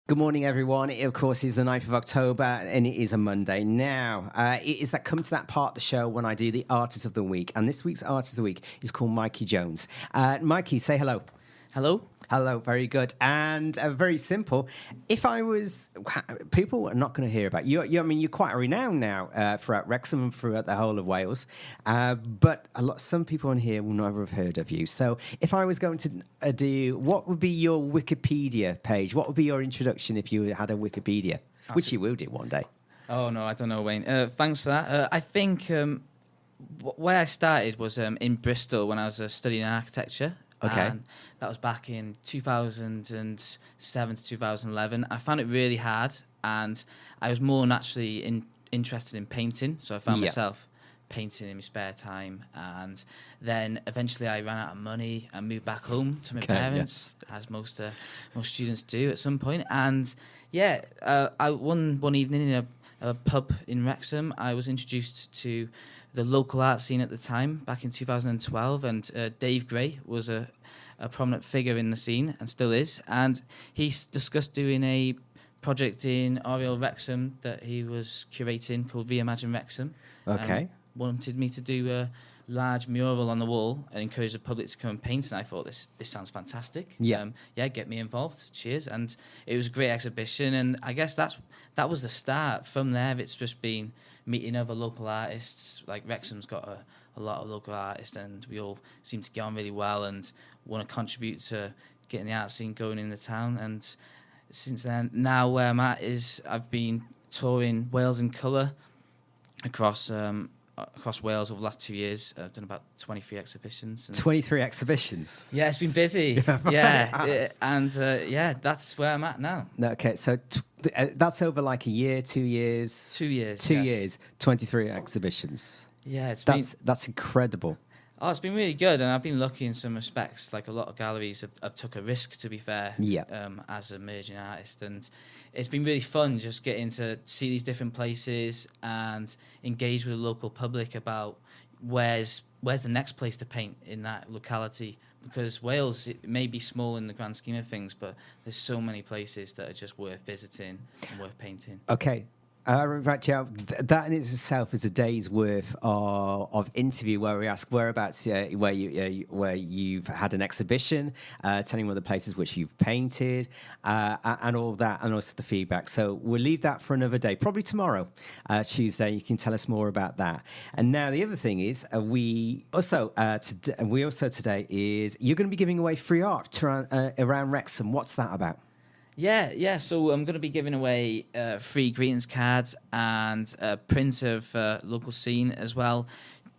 Good morning, everyone. It, of course, is the 9th of October, and it is a Monday. Now, it is that come to that part of the show when I do the Artist of the Week, and this week's Artist of the Week is called Mikey Jones. Mikey, say hello. Hello. Hello, very good. And very simple. If I was... People are not going to hear about you. I mean, you're quite renowned now throughout Wrexham and throughout the whole of Wales. But some people in here will never have heard of you. So if I was going to do... What would be your Wikipedia page? What would be your introduction if you had a Wikipedia? Which you will do one day. Oh, no, I don't know, Wayne. Thanks for that. I think where I started was in Bristol when I was studying architecture. Okay. And that was back in 2007 to 2011. I found it really hard, and I was more naturally interested in painting, so I found myself painting in my spare time. And then eventually I ran out of money and moved back home to my parents, as most students do at some point. And I one evening in a pub in Wrexham, I was introduced to the local art scene at the time, back in 2012, and Dave Gray was a prominent figure in the scene, and still is, and he discussed doing a project in Oriel Wrexham that he was curating called Reimagine Wrexham. Okay. Wanted me to do a large mural on the wall and encourage the public to come and paint, and I thought, this sounds fantastic. Get me involved. Cheers. And it was a great exhibition, and I guess that was the start. From there, it's just been meeting other local artists. Like Wrexham's got a lot of local artists, and we all seem to get on really well and want to contribute to getting the art scene going in the town. And since then, now where I'm at is I've been touring Wales in Colour across Wales over the last 2 years. I've done about 23 exhibitions. 23 exhibitions? Yeah, it's been busy. That's where I'm at now. Okay, so that's over like a year, 2 years? 2 years. 2 years, 23 exhibitions. Yeah, that's incredible. Oh, it's been really good, and I've been lucky in some respects. Like, a lot of galleries have took a risk, to be fair, as an emerging artist, and it's been really fun just getting to see these different places and engage with the local public about where's the next place to paint in that locality, because Wales, it may be small in the grand scheme of things, but there's so many places that are just worth visiting and worth painting. Okay. Right, that in itself is a day's worth of interview where we ask whereabouts, where you've had an exhibition, telling what the places which you've painted, and all that, and also the feedback. So we'll leave that for another day, probably tomorrow, Tuesday. You can tell us more about that. And now the other thing is, today is you're going to be giving away free art around Wrexham. What's that about? Yeah. So I'm going to be giving away free greetings cards and a print of local scene as well,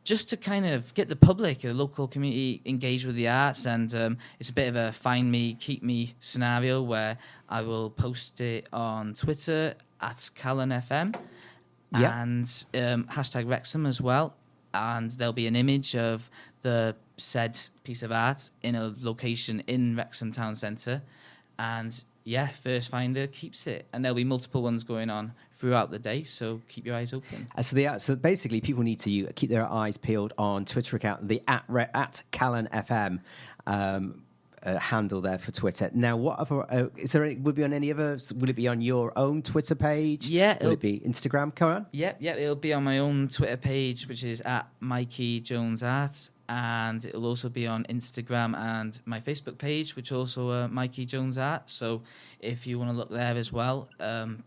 just to kind of get the public, the local community, engaged with the arts. And it's a bit of a find me, keep me scenario where I will post it on Twitter at Calon FM and hashtag Wrexham as well. And there'll be an image of the said piece of art in a location in Wrexham Town Centre. And first finder keeps it, and there'll be multiple ones going on throughout the day, so keep your eyes open. So basically, people need to keep their eyes peeled on Twitter account, the at Calon FM handle there for Twitter. Now, what other would it be on any other? Will it be on your own Twitter page? Yeah, will it be Instagram? Calon? Yeah, it'll be on my own Twitter page, which is at Mikey Jones Art. And it'll also be on Instagram and my Facebook page, which also Mikey Jones Art. So if you want to look there as well.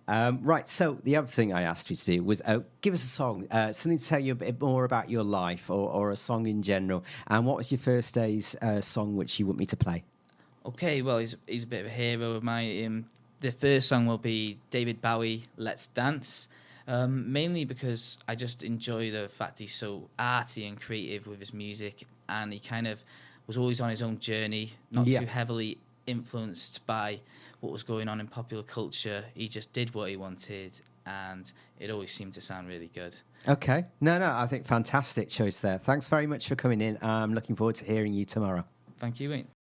Right. So the other thing I asked you to do was give us a song, something to tell you a bit more about your life, or a song in general. And what was your first day's song which you want me to play? Okay. Well, he's a bit of a hero of mine. The first song will be David Bowie, Let's Dance. Mainly because I just enjoy the fact he's so arty and creative with his music, and he kind of was always on his own journey, not too heavily influenced by what was going on in popular culture. He just did what he wanted, and it always seemed to sound really good. Okay. No, I think fantastic choice there. Thanks very much for coming in. I'm looking forward to hearing you tomorrow. Thank you, Wayne.